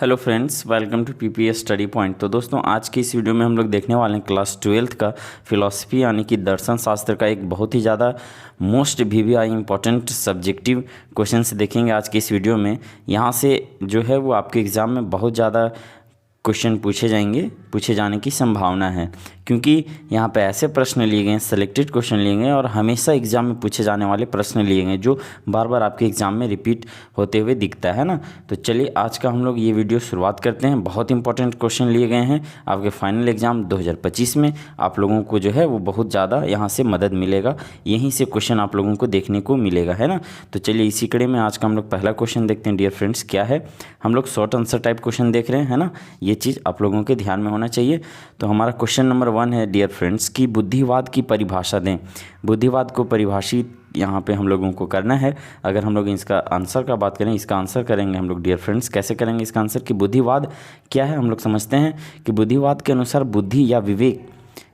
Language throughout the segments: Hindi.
Hello friends, welcome to PPS study point. तो दोस्तों, आज की इस वीडियो में हम लोग देखने वाले हैं क्लास 12th का फिलॉसफी यानी कि दर्शन शास्त्र का एक बहुत ही ज़्यादा most VVI important subjective question से देखेंगे आज की इस वीडियो में। यहाँ से जो है वो आपके एग्ज़ाम में बहुत ज़्यादा क्वेश्चन पूछे जाने की संभावना है, क्योंकि यहाँ पे ऐसे प्रश्न लिए गए हैं, सेलेक्टेड क्वेश्चन लिए गए और हमेशा एग्जाम में पूछे जाने वाले प्रश्न लिए गए जो बार बार आपके एग्जाम में रिपीट होते हुए दिखता है ना। तो चलिए आज का हम लोग ये वीडियो शुरुआत करते हैं। बहुत इंपॉर्टेंट क्वेश्चन लिए गए हैं आपके फाइनल एग्जाम 2025 में। आप लोगों को जो है वो बहुत ज़्यादा यहाँ से मदद मिलेगा, यहीं से क्वेश्चन आप लोगों को देखने को मिलेगा, है ना। तो चलिए इसी कड़ी में आज का हम लोग पहला क्वेश्चन देखते हैं। डियर फ्रेंड्स, क्या है, हम लोग शॉर्ट आंसर टाइप क्वेश्चन देख रहे हैं, है ना। ये चीज़ आप लोगों के ध्यान में होना चाहिए। तो हमारा क्वेश्चन नंबर 1 है डियर फ्रेंड्स कि बुद्धिवाद की परिभाषा दें। बुद्धिवाद को परिभाषित यहाँ पे हम लोगों को करना है। अगर हम लोग इसका आंसर का बात करें, इसका आंसर करेंगे हम लोग डियर फ्रेंड्स, कैसे करेंगे इसका आंसर कि बुद्धिवाद क्या है। हम लोग समझते हैं कि बुद्धिवाद के अनुसार बुद्धि या विवेक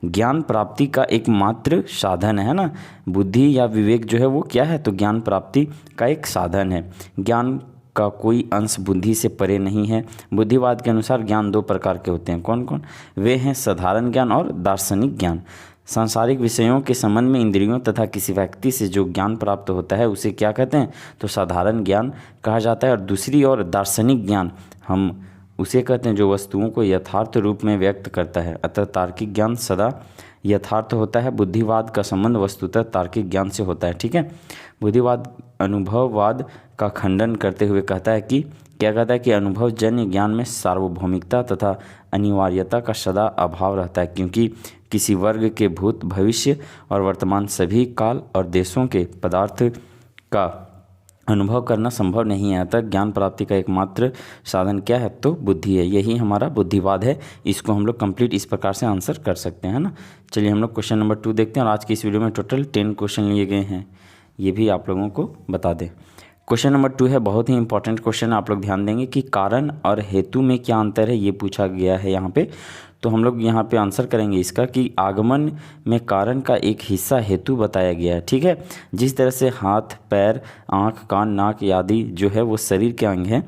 ज्ञान प्राप्ति का एकमात्र साधन है ना। बुद्धि या विवेक जो है वो क्या है, तो ज्ञान प्राप्ति का एक साधन है। ज्ञान का कोई अंश बुद्धि से परे नहीं है। बुद्धिवाद के अनुसार ज्ञान 2 प्रकार के होते हैं। कौन कौन? वे हैं साधारण ज्ञान और दार्शनिक ज्ञान। सांसारिक विषयों के संबंध में इंद्रियों तथा किसी व्यक्ति से जो ज्ञान प्राप्त होता है उसे क्या कहते हैं, तो साधारण ज्ञान कहा जाता है। और दूसरी ओर दार्शनिक ज्ञान हम उसे कहते हैं जो वस्तुओं को यथार्थ रूप में व्यक्त करता है। अतः तार्किक ज्ञान सदा यथार्थ होता है। बुद्धिवाद का संबंध वस्तुतः तार्किक ज्ञान से होता है, ठीक है। बुद्धिवाद अनुभववाद का खंडन करते हुए कहता है कि क्या कहता है कि अनुभवजन्य ज्ञान में सार्वभौमिकता तथा अनिवार्यता का सदा अभाव रहता है, क्योंकि किसी वर्ग के भूत भविष्य और वर्तमान सभी काल और देशों के पदार्थ का अनुभव करना संभव नहीं है। अतः ज्ञान प्राप्ति का एकमात्र साधन क्या है, तो बुद्धि है। यही हमारा बुद्धिवाद है। इसको हम लोग कंप्लीट इस प्रकार से आंसर कर सकते हैं ना। चलिए हम लोग क्वेश्चन नंबर 2 देखते हैं। और आज की इस वीडियो में टोटल 10 क्वेश्चन लिए गए हैं, ये भी आप लोगों को बता दें। क्वेश्चन नंबर 2 है, बहुत ही इंपॉर्टेंट क्वेश्चन। आप लोग ध्यान देंगे कि कारण और हेतु में क्या अंतर है, ये पूछा गया है यहाँ पे। तो हम लोग यहाँ पे आंसर करेंगे इसका कि आगमन में कारण का एक हिस्सा हेतु बताया गया है, ठीक है। जिस तरह से हाथ, पैर, आँख, कान, नाक आदि जो है वो शरीर के अंग हैं,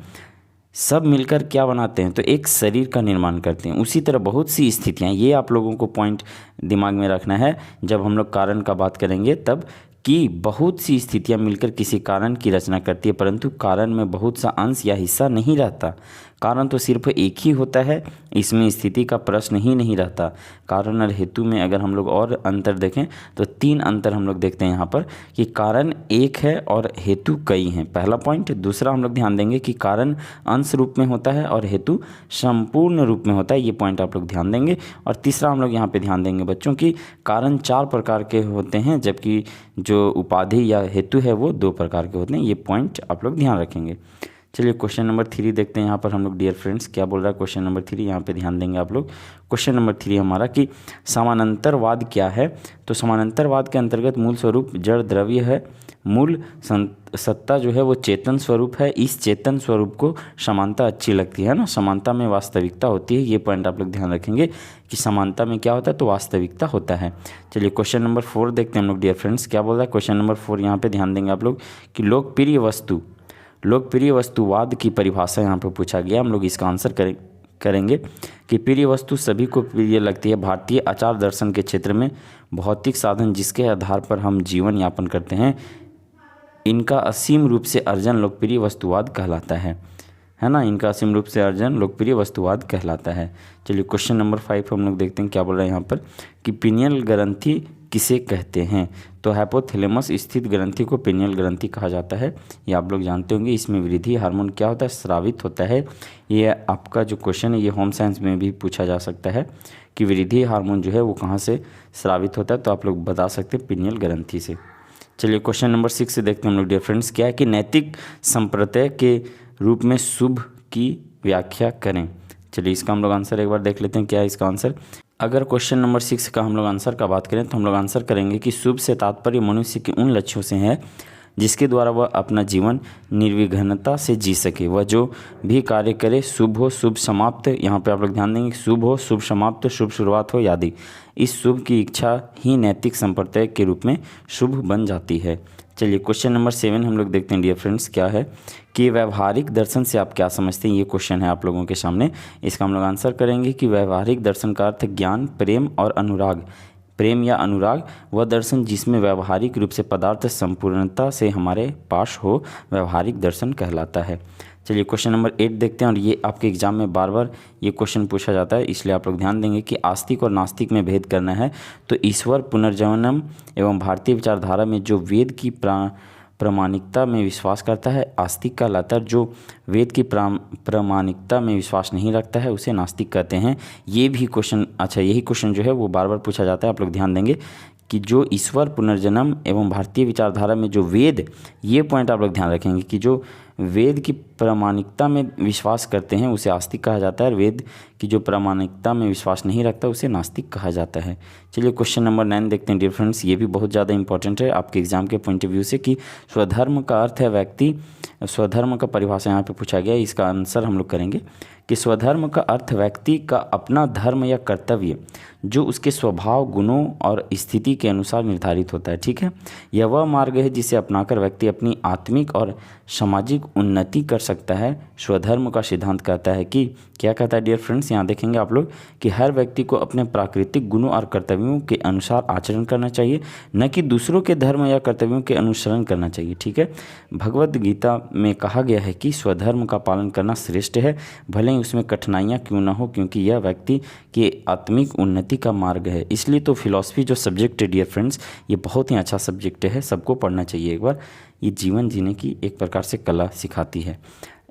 सब मिलकर क्या बनाते हैं, तो एक शरीर का निर्माण करते हैं। उसी तरह बहुत सी स्थितियाँ, ये आप लोगों को पॉइंट दिमाग में रखना है जब हम लोग कारण का बात करेंगे तब, कि बहुत सी स्थितियां मिलकर किसी कारण की रचना करती है, परंतु कारण में बहुत सा अंश या हिस्सा नहीं रहता। कारण तो सिर्फ एक ही होता है, इसमें स्थिति का प्रश्न ही नहीं रहता। कारण और हेतु में अगर हम लोग और अंतर देखें तो 3 अंतर हम लोग देखते हैं यहाँ पर, कि कारण एक है और हेतु कई हैं, पहला पॉइंट। दूसरा हम लोग ध्यान देंगे कि कारण अंश रूप में होता है और हेतु संपूर्ण रूप में होता है, ये पॉइंट आप लोग ध्यान देंगे। और तीसरा हम लोग यहाँ पे ध्यान देंगे बच्चों की कारण 4 प्रकार के होते हैं, जबकि जो उपाधि या हेतु है वो 2 प्रकार के होते हैं, ये पॉइंट आप लोग ध्यान रखेंगे। चलिए क्वेश्चन नंबर 3 देखते हैं। यहाँ पर हम लोग डियर फ्रेंड्स क्या बोल रहा है क्वेश्चन नंबर 3, यहाँ पे ध्यान देंगे आप लोग। क्वेश्चन नंबर 3 हमारा कि समानांतरवाद क्या है। तो समानांतरवाद के अंतर्गत मूल स्वरूप जड़ द्रव्य है, मूल सत्ता जो है वो चेतन स्वरूप है। इस चेतन स्वरूप को समानता अच्छी लगती है ना, समानता में वास्तविकता होती है, ये पॉइंट आप लोग ध्यान रखेंगे कि समानता में क्या होता है, तो वास्तविकता होता है। चलिए क्वेश्चन नंबर 4 देखते हैं हम लोग डियर फ्रेंड्स क्या बोल रहा है। क्वेश्चन नंबर 4 यहाँ पे ध्यान देंगे आप लोग कि लोकप्रिय वस्तुवाद की परिभाषा यहाँ पर पूछा गया। हम लोग इसका आंसर करेंगे कि प्रिय वस्तु सभी को प्रिय लगती है। भारतीय आचार दर्शन के क्षेत्र में भौतिक साधन जिसके आधार पर हम जीवन यापन करते हैं, इनका असीम रूप से अर्जन लोकप्रिय वस्तुवाद कहलाता है ना। इनका असीम रूप से अर्जन लोकप्रिय वस्तुवाद कहलाता है। चलिए क्वेश्चन नंबर 5 हम लोग देखते हैं क्या बोल रहे हैं यहाँ पर कि पिनियल ग्रंथि किसे कहते हैं। तो हाइपोथैलेमस स्थित ग्रंथि को पिनियल ग्रंथि कहा जाता है, ये आप लोग जानते होंगे। इसमें वृद्धि हार्मोन क्या होता है, स्रावित होता है। ये आपका जो क्वेश्चन है ये होम साइंस में भी पूछा जा सकता है कि वृद्धि हार्मोन जो है वो कहाँ से स्रावित होता है, तो आप लोग बता सकते हैं पिनियल ग्रंथि से। चलिए क्वेश्चन नंबर 6 से देखते हैं हम लोग डियर फ्रेंड्स क्या है कि नैतिक संप्रदाय के रूप में शुभ की व्याख्या करें। चलिए इसका हम लोग आंसर एक बार देख लेते हैं क्या है इसका आंसर। अगर क्वेश्चन नंबर 6 का हम लोग आंसर का बात करें तो हम लोग आंसर करेंगे कि शुभ से तात्पर्य मनुष्य के उन लक्ष्यों से है जिसके द्वारा वह अपना जीवन निर्विघ्नता से जी सके। वह जो भी कार्य करे शुभ हो शुभ समाप्त, यहाँ पे आप लोग ध्यान देंगे शुभ हो शुभ समाप्त, शुभ शुरुआत हो आदि, इस शुभ की इच्छा ही नैतिक संप्रदाय के रूप में शुभ बन जाती है। चलिए क्वेश्चन नंबर 7 हम लोग देखते हैं डियर फ्रेंड्स, क्या है कि व्यवहारिक दर्शन से आप क्या समझते हैं। ये क्वेश्चन है आप लोगों के सामने, इसका हम लोग आंसर करेंगे कि व्यवहारिक दर्शन का अर्थ ज्ञान, प्रेम और अनुराग। प्रेम या अनुराग वह दर्शन जिसमें व्यवहारिक रूप से पदार्थ संपूर्णता से हमारे पास हो, व्यवहारिक दर्शन कहलाता है। चलिए क्वेश्चन नंबर 8 देखते हैं, और ये आपके एग्जाम में बार बार ये क्वेश्चन पूछा जाता है, इसलिए आप लोग ध्यान देंगे कि आस्तिक और नास्तिक में भेद करना है। तो ईश्वर, पुनर्जन्म एवं भारतीय विचारधारा में जो वेद की प्रामाणिकता में विश्वास करता है आस्तिक कहलाता है, जो वेद की प्रामाणिकता में विश्वास नहीं रखता है उसे नास्तिक कहते हैं। ये भी क्वेश्चन, अच्छा यही क्वेश्चन जो है वो बार बार पूछा जाता है, आप लोग ध्यान देंगे कि जो ईश्वर, पुनर्जन्म एवं भारतीय विचारधारा में जो वेद, ये पॉइंट आप लोग ध्यान रखेंगे कि जो वेद की प्रामाणिकता में विश्वास करते हैं उसे आस्तिक कहा जाता है, और वेद की जो प्रामाणिकता में विश्वास नहीं रखता उसे नास्तिक कहा जाता है। चलिए क्वेश्चन नंबर 9 देखते हैं डियर फ्रेंड्स, ये भी बहुत ज़्यादा इंपॉर्टेंट है आपके एग्जाम के पॉइंट ऑफ व्यू से, कि स्वधर्म का अर्थ है व्यक्ति, स्वधर्म का परिभाषा यहाँ पे पूछा गया है, इसका आंसर हम लोग करेंगे कि स्वधर्म का अर्थ व्यक्ति का अपना धर्म या कर्तव्य जो उसके स्वभाव, गुणों और स्थिति के अनुसार निर्धारित होता है। ठीक है, यह वह मार्ग है जिसे अपनाकर व्यक्ति अपनी आत्मिक और सामाजिक उन्नति कर सकता है। स्वधर्म का सिद्धांत कहता है कि, क्या कहता है डियर फ्रेंड्स, यहाँ देखेंगे आप लोग कि हर व्यक्ति को अपने प्राकृतिक गुणों और कर्तव्यों के अनुसार आचरण करना चाहिए, न कि दूसरों के धर्म या कर्तव्यों के अनुसरण करना चाहिए। ठीक है, भगवद गीता में कहा गया है कि स्वधर्म का पालन करना श्रेष्ठ है, भले ही उसमें कठिनाइयाँ क्यों न हो, क्योंकि यह व्यक्ति की आत्मिक उन्नति का मार्ग है। इसलिए तो फिलॉसफी जो सब्जेक्ट है डियर फ्रेंड्स, ये बहुत ही अच्छा सब्जेक्ट है, सबको पढ़ना चाहिए एक बार। ये जीवन जीने की एक प्रकार से कला सिखाती है।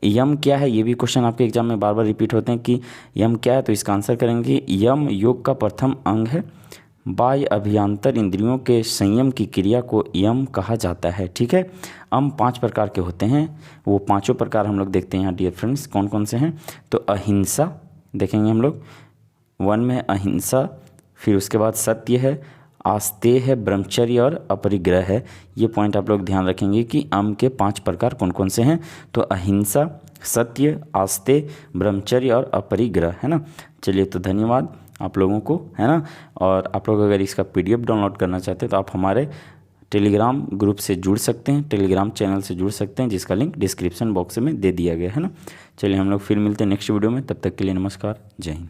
यम क्या है, ये भी क्वेश्चन आपके एग्जाम में बार बार रिपीट होते हैं कि यम क्या है, तो इसका आंसर करेंगे यम योग का प्रथम अंग है। बाह्य अभ्यंतर इंद्रियों के संयम की क्रिया को यम कहा जाता है। ठीक है, 5 प्रकार के होते हैं, वो 5 प्रकार हम लोग देखते हैं यहाँ डियर फ्रेंड्स, कौन कौन से हैं। तो अहिंसा देखेंगे हम लोग, 1 में अहिंसा, फिर उसके बाद सत्य है, आस्तेय है, ब्रह्मचर्य और अपरिग्रह है। ये पॉइंट आप लोग ध्यान रखेंगे कि के 5 प्रकार कौन कौन से हैं। तो अहिंसा, सत्य, आस्तेय, ब्रह्मचर्य और अपरिग्रह, है ना। चलिए तो धन्यवाद आप लोगों को, है ना। और आप लोग अगर इसका PDF डाउनलोड करना चाहते हैं तो आप हमारे टेलीग्राम ग्रुप से जुड़ सकते हैं, टेलीग्राम चैनल से जुड़ सकते हैं, जिसका लिंक डिस्क्रिप्शन बॉक्स में दे दिया गया है ना। चलिए हम लोग फिर मिलते हैं नेक्स्ट वीडियो में, तब तक के लिए नमस्कार, जय हिंद।